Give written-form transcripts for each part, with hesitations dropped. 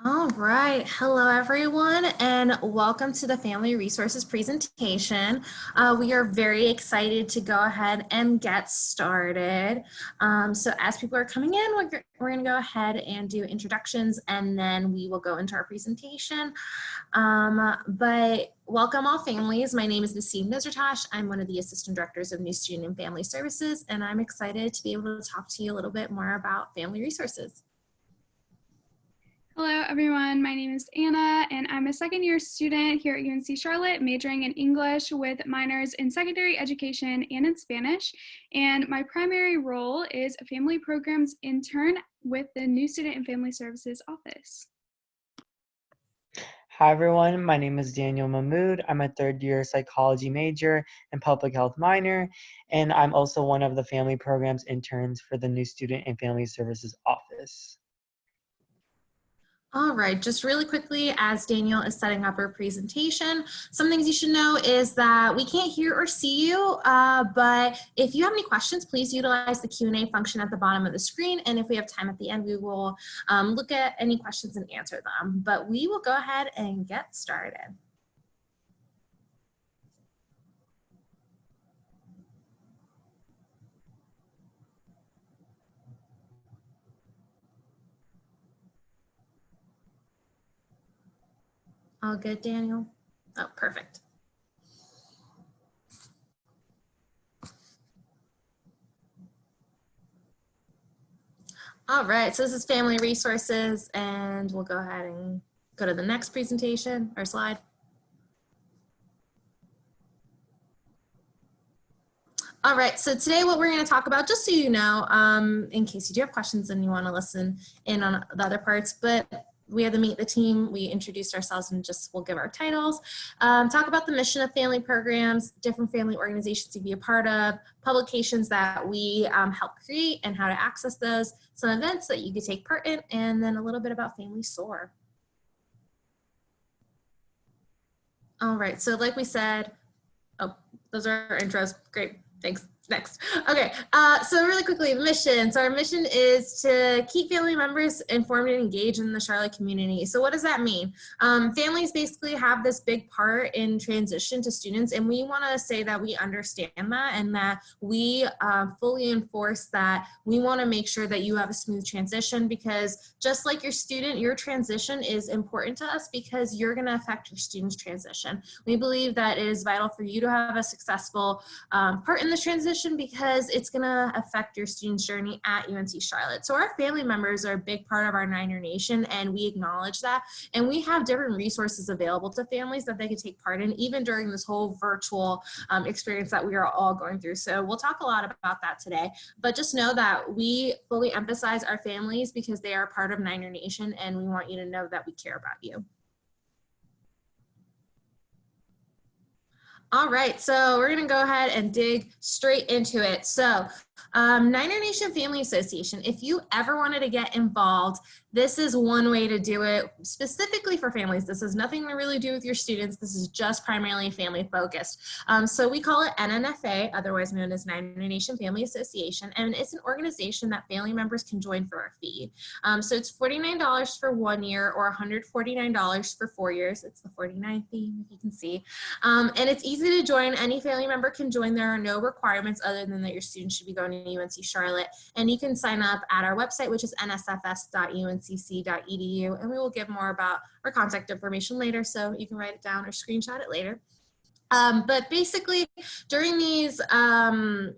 All right. Hello, everyone, and welcome to the Family Resources presentation. We are very excited to go ahead and get started. So as people are coming in, we're going to go ahead and do introductions, and then we will go into our presentation. But welcome all families. My name is Naseem Nizratash. I'm one of the Assistant Directors of New Student and Family Services, and I'm excited to be able to talk to you a little bit more about family resources. Hello, everyone. My name is Anna, and I'm a second-year student here at UNC Charlotte, majoring in English with minors in secondary education and in Spanish. And my primary role is a family programs intern with the New Student and Family Services Office. Hi everyone, my name is Daniel Mahmood. I'm a third-year psychology major and public health minor, and I'm also one of the family programs interns for the New Student and Family Services Office. All right, just really quickly, as Daniel is setting up our presentation, some things you should know is that we can't hear or see you, but if you have any questions, please utilize the Q&A function at the bottom of the screen, and if we have time at the end, we will look at any questions and answer them. But we will go ahead and get started. All good, Daniel? Oh, perfect. All right, so this is family resources, and we'll go ahead and go to the next presentation or slide. All right, so today what we're going to talk about, just so you know, in case you do have questions and you want to listen in on the other parts, but we had to meet the team, we introduced ourselves and just we'll give our titles, talk about the mission of family programs, different family organizations to be a part of, publications that we help create and how to access those, some events that you could take part in, and then a little bit about Family SOAR. All right, so like we said, oh, those are our intros, great. Thanks. Next. Okay, so really quickly, the mission. So our mission is to keep family members informed and engaged in the Charlotte community. So what does that mean? Families basically have this big part in transition to students, and we want to say that we understand that and that we fully enforce that. We want to make sure that you have a smooth transition, because just like your student, your transition is important to us because you're going to affect your student's transition. We believe that it is vital for you to have a successful part in this transition, because it's going to affect your student's journey at UNC Charlotte. So our family members are a big part of our Niner Nation, and we acknowledge that. And we have different resources available to families that they can take part in, even during this whole virtual experience that we are all going through. So we'll talk a lot about that today. But just know that we fully emphasize our families because they are part of Niner Nation, and we want you to know that we care about you. All right, so we're gonna go ahead and dig straight into it. So Niner Nation Family Association, if you ever wanted to get involved, this is one way to do it specifically for families. This has nothing to really do with your students. This is just primarily family focused. So we call it NNFA, otherwise known as Niner Nation Family Association, and it's an organization that family members can join for a fee. So it's $49 for 1 year or $149 for 4 years. It's the 49 theme, if you can see. And it's easy to join. Any family member can join. There are no requirements other than that your student should be going to UNC Charlotte. And you can sign up at our website, which is nsfs.uncc.edu. And we will give more about our contact information later, so you can write it down or screenshot it later. But basically, during these, the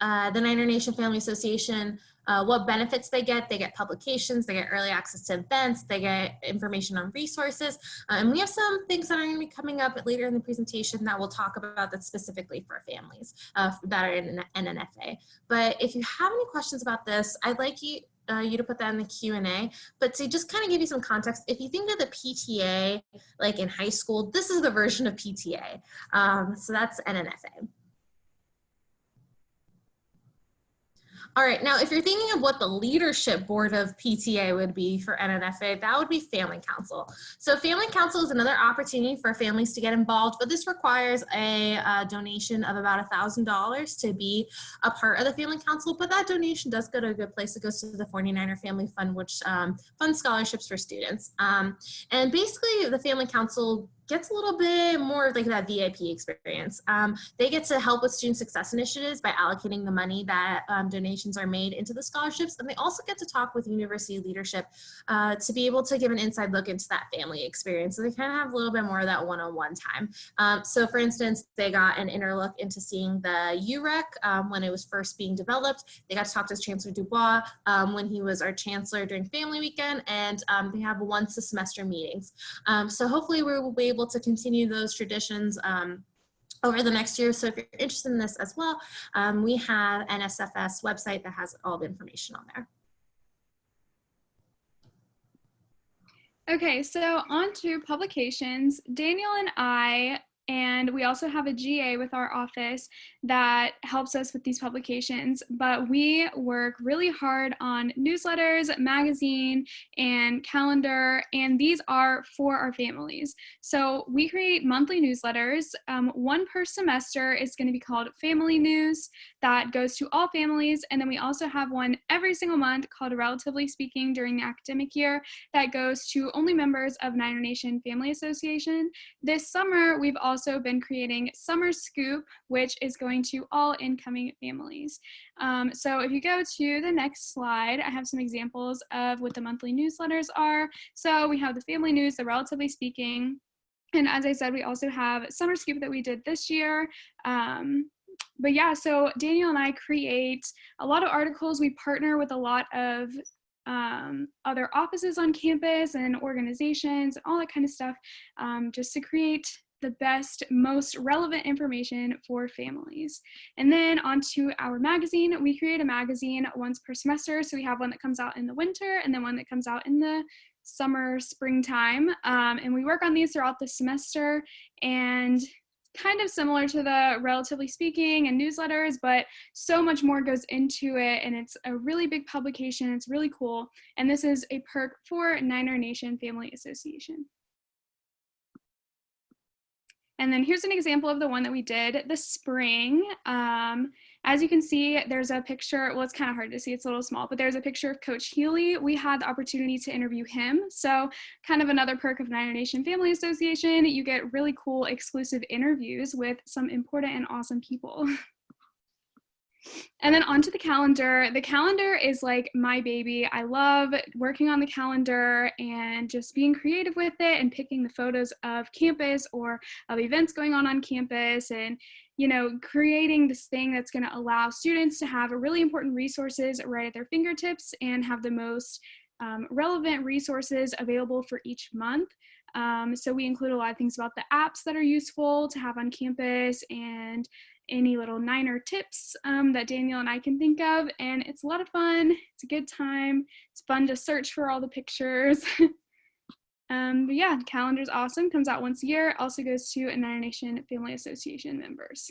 Niner Nation Family Association, what benefits they get publications, they get early access to events, they get information on resources, and we have some things that are going to be coming up later in the presentation that we'll talk about that's specifically for families that are in NNFA. But if you have any questions about this, I'd like you to put that in the Q&A, but to just kind of give you some context, if you think of the PTA like in high school, this is the version of PTA. So that's NNFA. All right, now if you're thinking of what the leadership board of PTA would be for NNFA, that would be Family Council. So Family Council is another opportunity for families to get involved, but this requires a donation of about $1,000 to be a part of the Family Council, but that donation does go to a good place. It goes to the 49er Family Fund, which funds scholarships for students. And basically the Family Council gets a little bit more of like that VIP experience. They get to help with student success initiatives by allocating the money that donations are made into the scholarships. And they also get to talk with university leadership to be able to give an inside look into that family experience. So they kind of have a little bit more of that one-on-one time. So for instance, they got an inner look into seeing the UREC when it was first being developed. They got to talk to Chancellor Dubois when he was our chancellor during family weekend, and they have once a semester meetings. So hopefully we will be able to continue those traditions over the next year. So if you're interested in this as well, we have an SFS website that has all the information on there. Okay, so on to publications. Daniel and we also have a GA with our office that helps us with these publications, but we work really hard on newsletters, magazine, and calendar, and these are for our families. So we create monthly newsletters. One per semester is going to be called Family News that goes to all families, and then we also have one every single month called Relatively Speaking during the academic year that goes to only members of Niner Nation Family Association. This summer, we've also been creating Summer Scoop, which is going to all incoming families. So if you go to the next slide, I have some examples of what the monthly newsletters are. So we have the Family News, the Relatively Speaking, and as I said, we also have Summer Scoop that we did this year. But yeah, so Daniel and I create a lot of articles. We partner with a lot of other offices on campus and organizations and all that kind of stuff, just to create the best, most relevant information for families. And then onto our magazine. We create a magazine once per semester. So we have one that comes out in the winter and then one that comes out in the summer, springtime. And we work on these throughout the semester, and kind of similar to the Relatively Speaking and newsletters, but so much more goes into it, and it's a really big publication. It's really cool. And this is a perk for Niner Nation Family Association. And then here's an example of the one that we did this spring. As you can see, there's a picture. Well, it's kind of hard to see. It's a little small, but there's a picture of Coach Healy. We had the opportunity to interview him. So kind of another perk of Niner Nation Family Association. You get really cool exclusive interviews with some important and awesome people. And then onto the calendar. The calendar is like my baby. I love working on the calendar and just being creative with it and picking the photos of campus or of events going on campus, and creating this thing that's going to allow students to have really important resources right at their fingertips and have the most relevant resources available for each month. So we include a lot of things about the apps that are useful to have on campus and any little Niner tips that Daniel and I can think of. And it's a lot of fun. It's a good time. It's fun to search for all the pictures. But yeah, the calendar's awesome. Comes out once a year. Also goes to a Niner Nation Family Association members.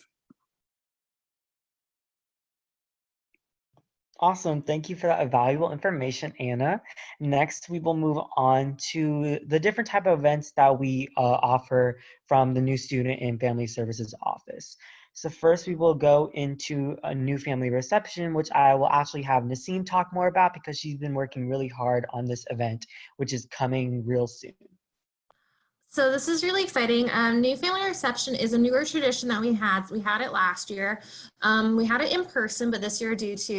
Awesome. Thank you for that valuable information, Anna. Next, we will move on to the different type of events that we offer from the New Student and Family Services Office. So first, we will go into a new family reception, which I will actually have Naseem talk more about because she's been working really hard on this event, which is coming real soon. So this is really exciting. New Family Reception is a newer tradition that we had. We had it last year. We had it in person, but this year due to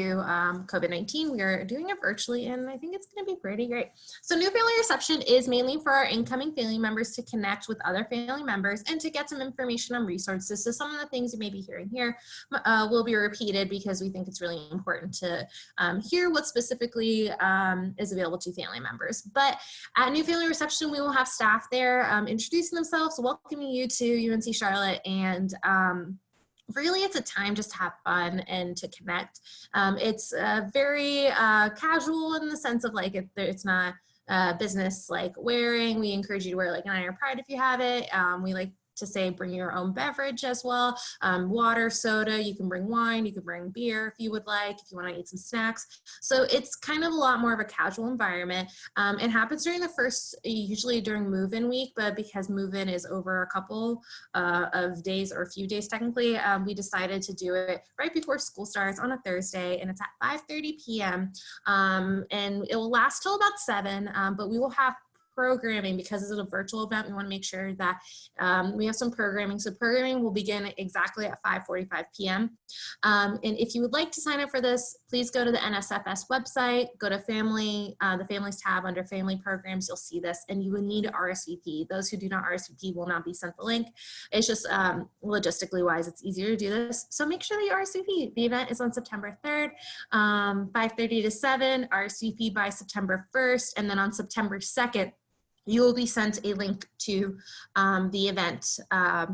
COVID-19, we are doing it virtually, and I think it's going to be pretty great. So New Family Reception is mainly for our incoming family members to connect with other family members and to get some information on resources. So some of the things you may be hearing here will be repeated because we think it's really important to hear what specifically is available to family members. But at New Family Reception, we will have staff there introducing themselves, welcoming you to UNC Charlotte, and really it's a time just to have fun and to connect. It's very casual in the sense of like it's not business like wearing. We encourage you to wear like an Niner Pride if you have it. We like to say bring your own beverage as well, water, soda, you can bring wine, you can bring beer if you would like, if you want to eat some snacks. So it's kind of a lot more of a casual environment. It happens during the first, usually during move-in week, but because move-in is over a couple of days or a few days technically, we decided to do it right before school starts on a Thursday, and it's at 5:30 p.m. And it will last till about 7, but we will have programming because it's a virtual event. We want to make sure that we have some programming. So programming will begin exactly at 5:45 p.m. And if you would like to sign up for this, please go to the NSFS website, go to family, the families tab under family programs, you'll see this, and you will need to RSVP. Those who do not RSVP will not be sent the link. It's just logistically wise, it's easier to do this. So make sure that you RSVP. The event is on September 3rd, 5:30 to 7, RSVP by September 1st, and then on September 2nd, you will be sent a link to the event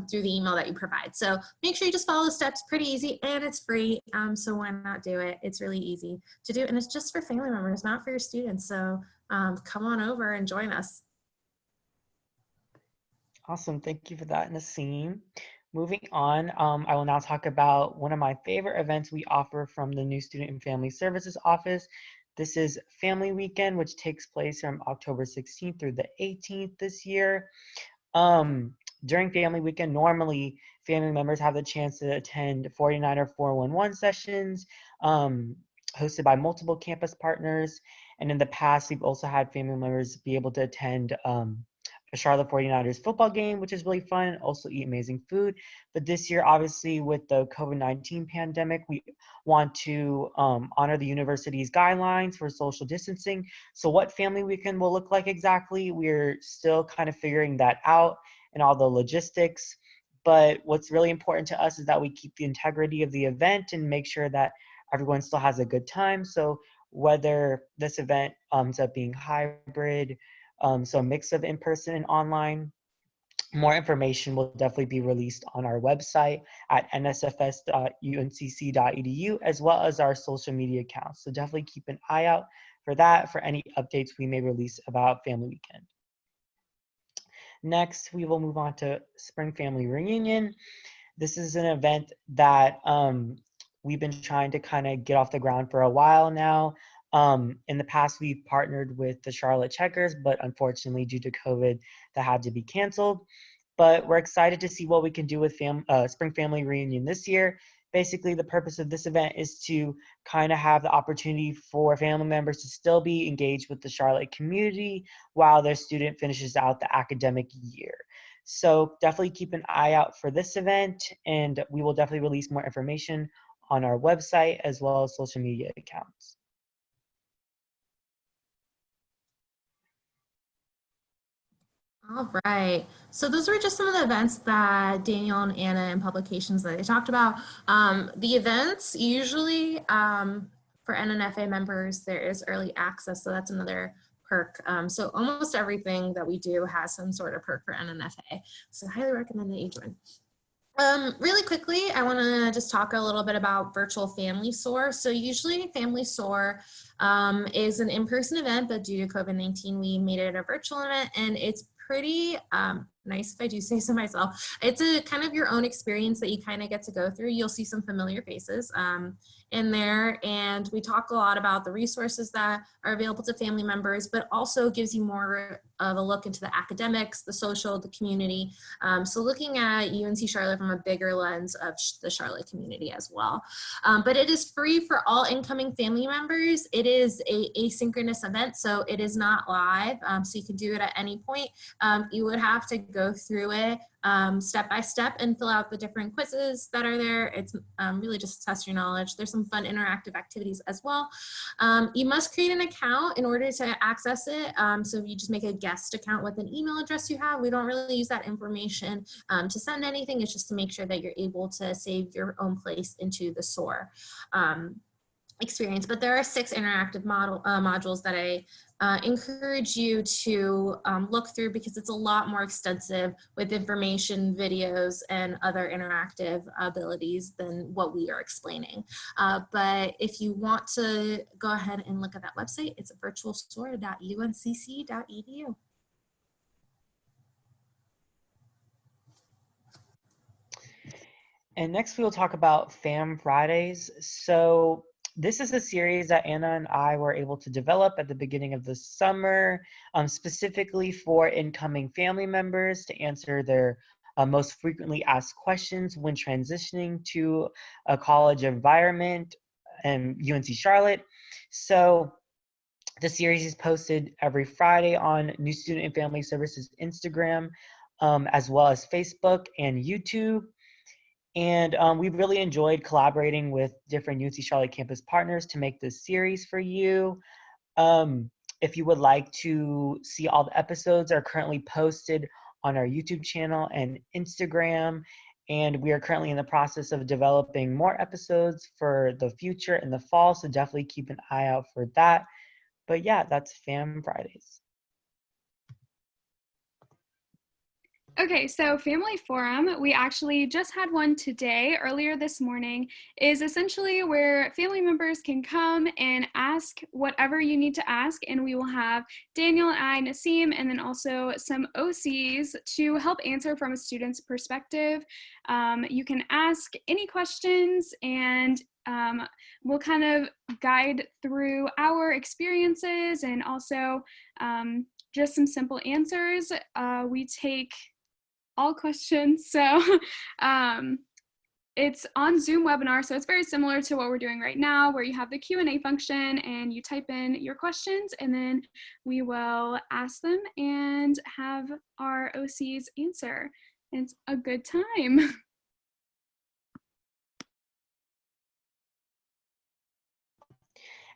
through the email that you provide. So make sure you just follow the steps, pretty easy, and it's free. So why not do it? It's really easy to do, and it's just for family members, not for your students. So come on over and join us. Awesome. Thank you for that, Naseem. Moving on, I will now talk about one of my favorite events we offer from the New Student and Family Services Office. This is Family Weekend, which takes place from October 16th through the 18th this year. During Family Weekend, normally family members have the chance to attend 49 or 411 sessions hosted by multiple campus partners. And in the past, we've also had family members be able to attend a Charlotte 49ers football game, which is really fun, and also eat amazing food. But this year, obviously, with the COVID-19 pandemic, we want to honor the university's guidelines for social distancing. So what Family Weekend will look like exactly, we're still kind of figuring that out and all the logistics. But what's really important to us is that we keep the integrity of the event and make sure that everyone still has a good time. So whether this event ends up being hybrid, so a mix of in-person and online. More information will definitely be released on our website at nsfs.uncc.edu, as well as our social media accounts. So definitely keep an eye out for that, for any updates we may release about Family Weekend. Next, we will move on to Spring Family Reunion. This is an event that we've been trying to kind of get off the ground for a while now. In the past, we've partnered with the Charlotte Checkers, but unfortunately, due to COVID, that had to be canceled. But we're excited to see what we can do with Spring Family Reunion this year. Basically, the purpose of this event is to kind of have the opportunity for family members to still be engaged with the Charlotte community while their student finishes out the academic year. So definitely keep an eye out for this event, and we will definitely release more information on our website as well as social media accounts. All right. So those were just some of the events that Daniel and Anna and publications that they talked about. The events usually for NNFA members, there is early access. So that's another perk. So almost everything that we do has some sort of perk for NNFA. So I highly recommend that you join. Really quickly, I want to just talk a little bit about virtual Family SOAR. So usually Family SOAR is an in-person event, but due to COVID-19, we made it a virtual event, and it's pretty nice, if I do say so myself. It's a kind of your own experience that you kind of get to go through. You'll see some familiar faces in there, and we talk a lot about the resources that are available to family members, but also gives you more of a look into the academics, the social, the community. So looking at UNC Charlotte from a bigger lens of the Charlotte community as well. But it is free for all incoming family members. It is a asynchronous event, so it is not live, so you can do it at any point. You would have to go through it step by step and fill out the different quizzes that are there. It's really just to test your knowledge. There's some fun interactive activities as well. You must create an account in order to access it. So if you just make a guest account with an email address you have, we don't really use that information to send anything. It's just to make sure that you're able to save your own place into the SOAR experience. But there are 6 interactive modules that I encourage you to look through, because it's a lot more extensive with information, videos, and other interactive abilities than what we are explaining. But if you want to go ahead and look at that website, it's virtualsoar.uncc.edu. And next we will talk about Fam Fridays. So this is a series that Anna and I were able to develop at the beginning of the summer, specifically for incoming family members to answer their most frequently asked questions when transitioning to a college environment and UNC Charlotte. So the series is posted every Friday on New Student and Family Services Instagram, as well as Facebook and YouTube. And we really enjoyed collaborating with different UNC Charlotte campus partners to make this series for you. If you would like to see all the episodes are currently posted on our YouTube channel and Instagram. And we are currently in the process of developing more episodes for the future in the fall. So definitely keep an eye out for that. But yeah, that's Fam Fridays. Okay, so Family Forum, we actually just had one today, earlier this morning, is essentially where family members can come and ask whatever you need to ask, and we will have Daniel and I, Naseem, and then also some OCs to help answer from a student's perspective. You can ask any questions, and we'll kind of guide through our experiences and also just some simple answers. We take all questions. So it's on Zoom webinar. So it's very similar to what we're doing right now, where you have the Q&A function and you type in your questions, and then we will ask them and have our OCs answer. It's a good time.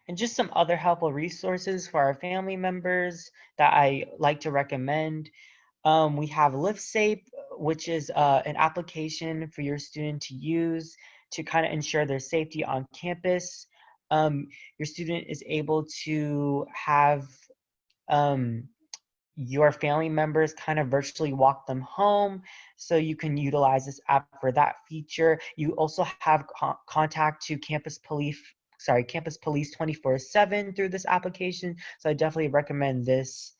And just some other helpful resources for our family members that I like to recommend. We have LiftSafe, which is an application for your student to use to kind of ensure their safety on campus. Your student is able to have your family members kind of virtually walk them home, so you can utilize this app for that feature. You also have contact to campus police 24/7 through this application, so I definitely recommend this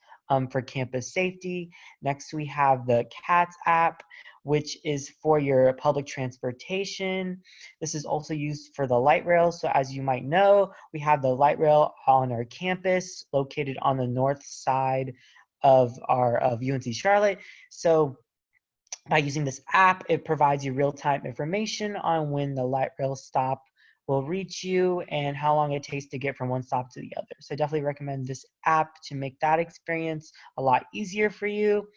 for campus safety. Next, we have the CATS app, which is for your public transportation. This is also used for the light rail. So as you might know, we have the light rail on our campus located on the north side of UNC Charlotte. So by using this app, it provides you real-time information on when the light rail stop will reach you and how long it takes to get from one stop to the other. So I definitely recommend this app to make that experience a lot easier for you.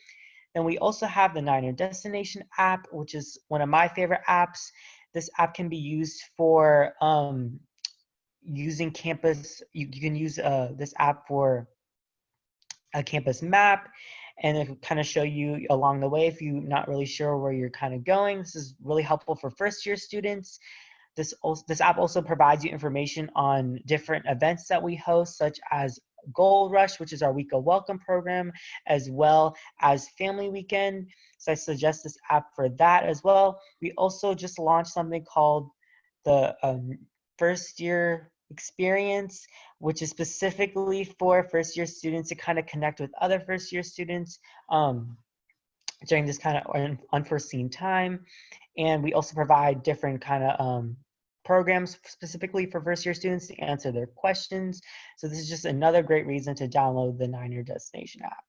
Then we also have the Niner Destination app, which is one of my favorite apps. This app can be used for using campus. You can use this app for a campus map, and it will kind of show you along the way if you're not really sure where you're kind of going. This is really helpful for first-year students. This app also provides you information on different events that we host, such as Gold Rush, which is our week of welcome program, as well as Family Weekend. So I suggest this app for that as well. We also just launched something called the First Year Experience, which is specifically for first-year students to kind of connect with other first-year students during this kind of unforeseen time. And we also provide different kind of programs specifically for first-year students to answer their questions. So this is just another great reason to download the Niner Destination app.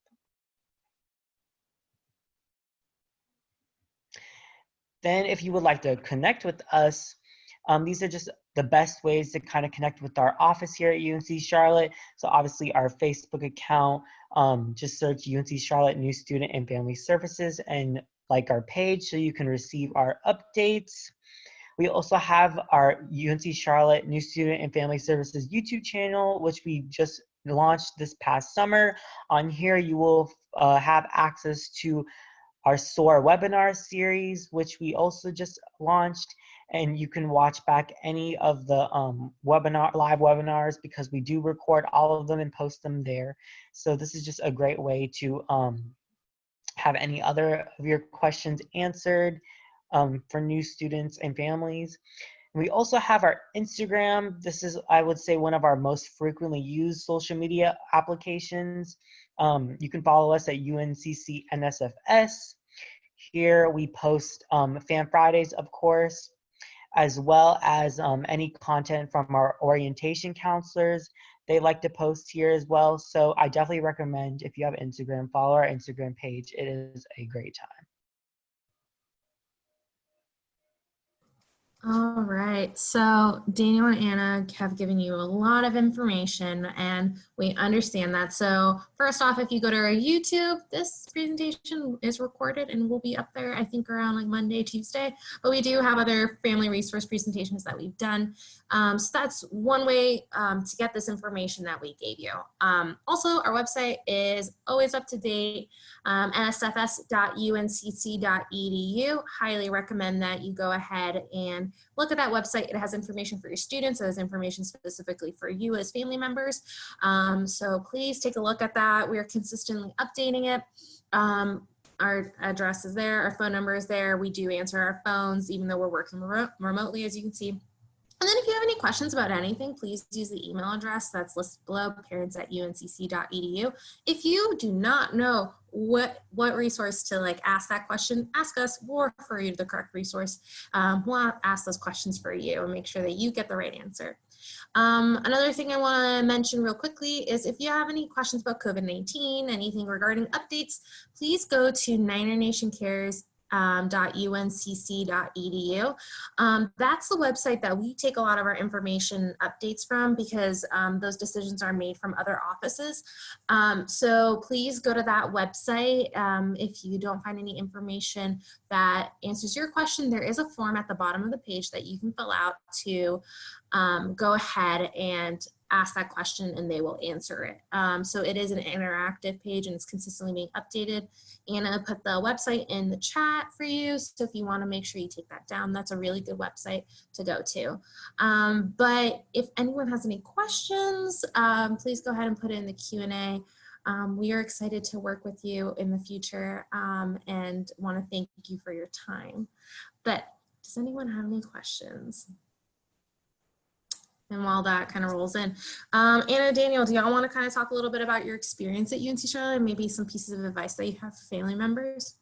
Then if you would like to connect with us, these are just the best ways to kind of connect with our office here at UNC Charlotte. So obviously our Facebook account, just search UNC Charlotte New Student and Family Services and like our page so you can receive our updates. We also have our UNC Charlotte New Student and Family Services YouTube channel, which we just launched this past summer. On here, you will have access to our SOAR webinar series, which we also just launched, and you can watch back any of the live webinars because we do record all of them and post them there. So this is just a great way to have any other of your questions answered for new students and families. We also have our Instagram. This is, I would say, one of our most frequently used social media applications. You can follow us at UNCC NSFS. Here we post Fan Fridays, of course, as well as any content from our orientation counselors. They like to post here as well. So I definitely recommend, if you have Instagram, follow our Instagram page. It is a great time. All right, so Daniel and Anna have given you a lot of information and we understand that. So first off, if you go to our YouTube, this presentation is recorded and will be up there, I think around like Monday, Tuesday, but we do have other family resource presentations that we've done. So that's one way to get this information that we gave you. Also, our website is always up to date, nsfs.uncc.edu. Highly recommend that you go ahead and look at that website. It has information for your students. It has information specifically for you as family members. So please take a look at that. We are consistently updating it. Our address is there. Our phone number is there. We do answer our phones, even though we're working remotely, as you can see. And then if you have any questions about anything, please use the email address that's listed below, parents@uncc.edu. If you do not know what resource to ask that question, ask us. We'll refer you to the correct resource. We'll ask those questions for you and make sure that you get the right answer. Another thing I want to mention real quickly is if you have any questions about COVID-19, anything regarding updates, please go to Niner Nation Cares .uncc.edu. That's the website that we take a lot of our information updates from because those decisions are made from other offices. So please go to that website. If you don't find any information that answers your question, there is a form at the bottom of the page that you can fill out to go ahead and ask that question and they will answer it. So it is an interactive page and it's consistently being updated. Anna put the website in the chat for you. So if you want to make sure you take that down, that's a really good website to go to. But if anyone has any questions, please go ahead and put it in the Q&A. We are excited to work with you in the future and want to thank you for your time. But does anyone have any questions? And while that kind of rolls in, Anna, Daniel, do y'all want to kind of talk a little bit about your experience at UNC Charlotte and maybe some pieces of advice that you have for family members?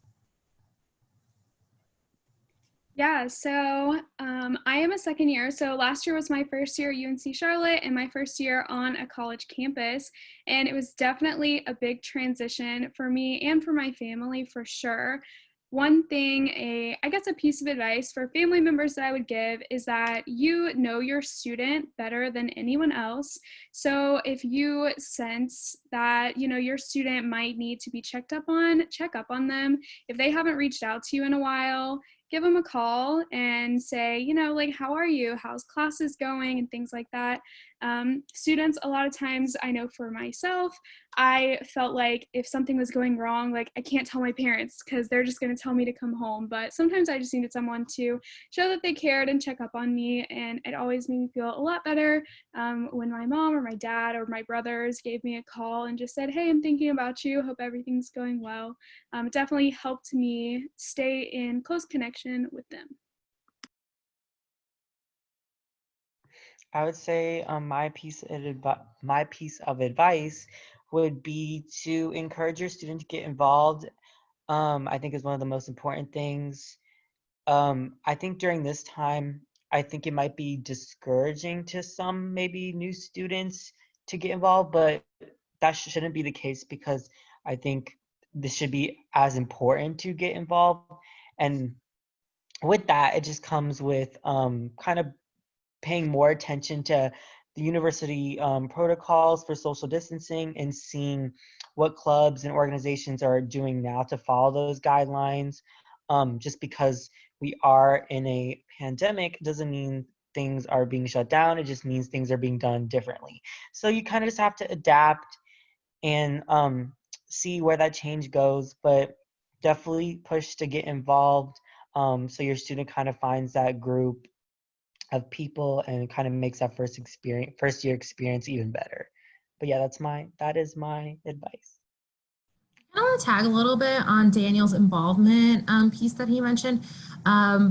Yeah, so I am a second year. So last year was my first year at UNC Charlotte and my first year on a college campus. And it was definitely a big transition for me and for my family for sure. One thing, I guess a piece of advice for family members that I would give is that you know your student better than anyone else. So if you sense that, you know, your student might need to be check up on them. If they haven't reached out to you in a while, give them a call and say, you know, like, how are you? How's classes going? And things like that. Students, a lot of times, I know for myself, I felt like if something was going wrong, like I can't tell my parents because they're just going to tell me to come home. But sometimes I just needed someone to show that they cared and check up on me. And it always made me feel a lot better when my mom or my dad or my brothers gave me a call and just said, hey, I'm thinking about you. Hope everything's going well. It definitely helped me stay in close connection with them. I would say my piece of advice would be to encourage your student to get involved. I think is one of the most important things. I think during this time, I think it might be discouraging to some maybe new students to get involved, but that shouldn't be the case because I think this should be as important to get involved. And with that, it just comes with kind of paying more attention to the university protocols for social distancing and seeing what clubs and organizations are doing now to follow those guidelines. Just because we are in a pandemic doesn't mean things are being shut down. It just means things are being done differently. So you kind of just have to adapt and see where that change goes, but definitely push to get involved so your student kind of finds that group of people and kind of makes that first year experience even better. But yeah, that is my advice. I want to tag a little bit on Daniel's involvement piece that he mentioned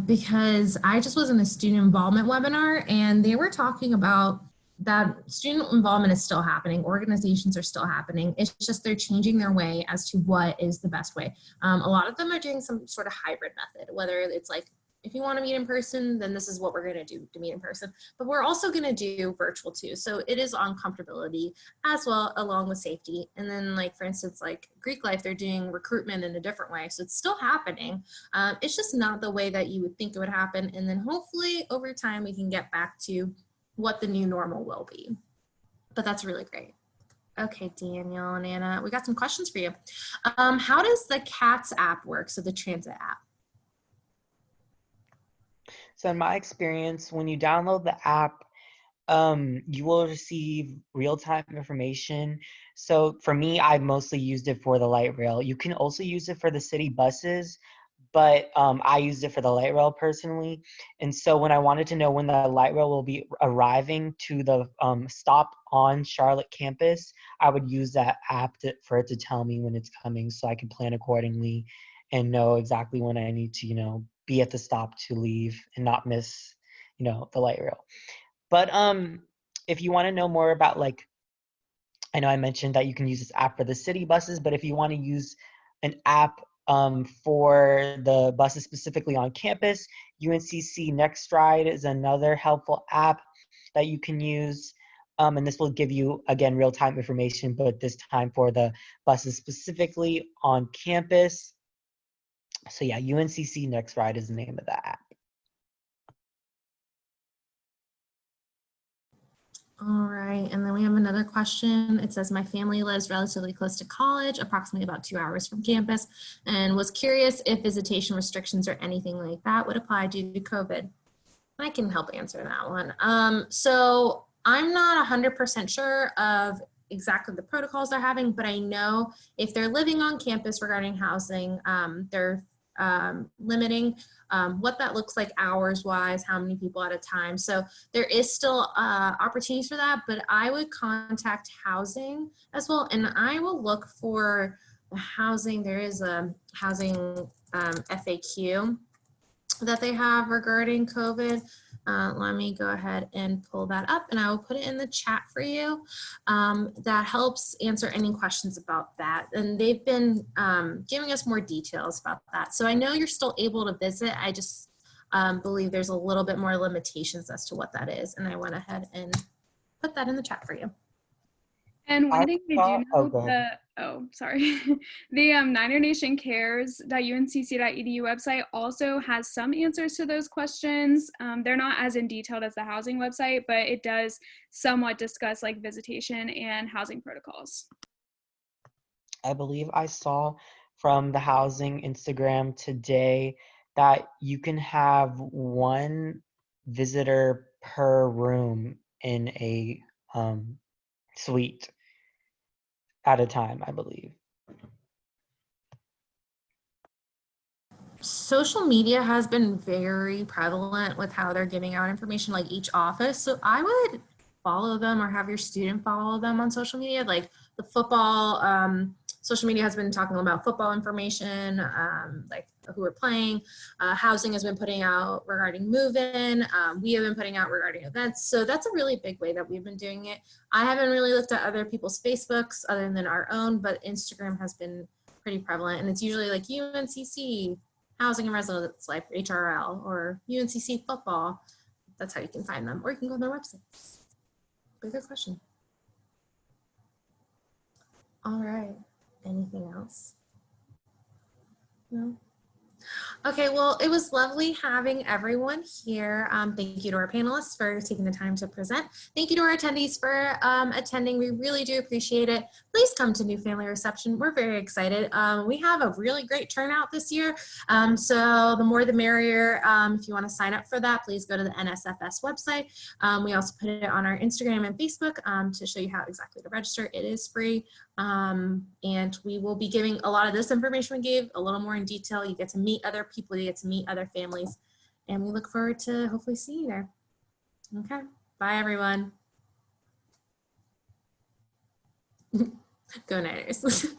because I just was in a student involvement webinar and they were talking about that student involvement is still happening. Organizations are still happening. It's just they're changing their way as to what is the best way. A lot of them are doing some sort of hybrid method, whether it's like, if you want to meet in person, then this is what we're going to do to meet in person. But we're also going to do virtual too. So it is on comfortability as well, along with safety. And then like, for instance, like Greek life, they're doing recruitment in a different way. So it's still happening. It's just not the way that you would think it would happen. And then hopefully over time, we can get back to what the new normal will be. But that's really great. Okay, Daniel and Anna, we got some questions for you. How does the CATS app work? So the transit app. So in my experience, when you download the app, you will receive real-time information. So for me, I mostly used it for the light rail. You can also use it for the city buses, but I used it for the light rail personally. And so when I wanted to know when the light rail will be arriving to the stop on Charlotte campus, I would use that app for it to tell me when it's coming, so I can plan accordingly and know exactly when I need to, be at the stop to leave and not miss, the light rail. But if you want to know more about, like, I know I mentioned that you can use this app for the city buses, but if you want to use an app for the buses specifically on campus, UNCC Next Ride is another helpful app that you can use. And this will give you, again, real-time information, but this time for the buses specifically on campus. So yeah, UNCC Next Ride is the name of that app. All right, and then we have another question. It says, my family lives relatively close to college, approximately about 2 hours from campus, and was curious if visitation restrictions or anything like that would apply due to COVID. I can help answer that one. So I'm not 100% sure of exactly the protocols they're having, but I know if they're living on campus regarding housing, they're limiting what that looks like hours wise, how many people at a time. So there is still opportunities for that, but I would contact housing as well. And I will look for the housing. There is a housing FAQ that they have regarding COVID. Let me go ahead and pull that up and I will put it in the chat for you. That helps answer any questions about that. And they've been giving us more details about that. So I know you're still able to visit. I just believe there's a little bit more limitations as to what that is. And I went ahead and put that in the chat for you. And one thing I do know, sorry. the Niner Nation Cares.uncc.edu website also has some answers to those questions. They're not as in detailed as the housing website, but it does somewhat discuss like visitation and housing protocols. I believe I saw from the housing Instagram today that you can have one visitor per room in a suite at a time, I believe. Social media has been very prevalent with how they're giving out information, like each office. So I would follow them or have your student follow them on social media. Like the football, social media has been talking about football information, like who are playing. Housing has been putting out regarding move-in. We have been putting out regarding events. So that's a really big way that we've been doing it. I haven't really looked at other people's Facebooks other than our own, but Instagram has been pretty prevalent. And it's usually like UNCC, Housing and Residence Life, HRL, or UNCC football. That's how you can find them. Or you can go on their websites. But good question. All right. Anything else? No? Okay, well, it was lovely having everyone here. Thank you to our panelists for taking the time to present. Thank you to our attendees for attending. We really do appreciate it. Please come to New Family Reception. We're very excited. We have a really great turnout this year. So the more the merrier. If you want to sign up for that, please go to the NSFS website. We also put it on our Instagram and Facebook to show you how exactly to register. It is free. And we will be giving a lot of this information we gave a little more in detail. You get to meet other people, you get to meet other families, and we look forward to hopefully seeing you there. Okay, bye everyone. Go Niners.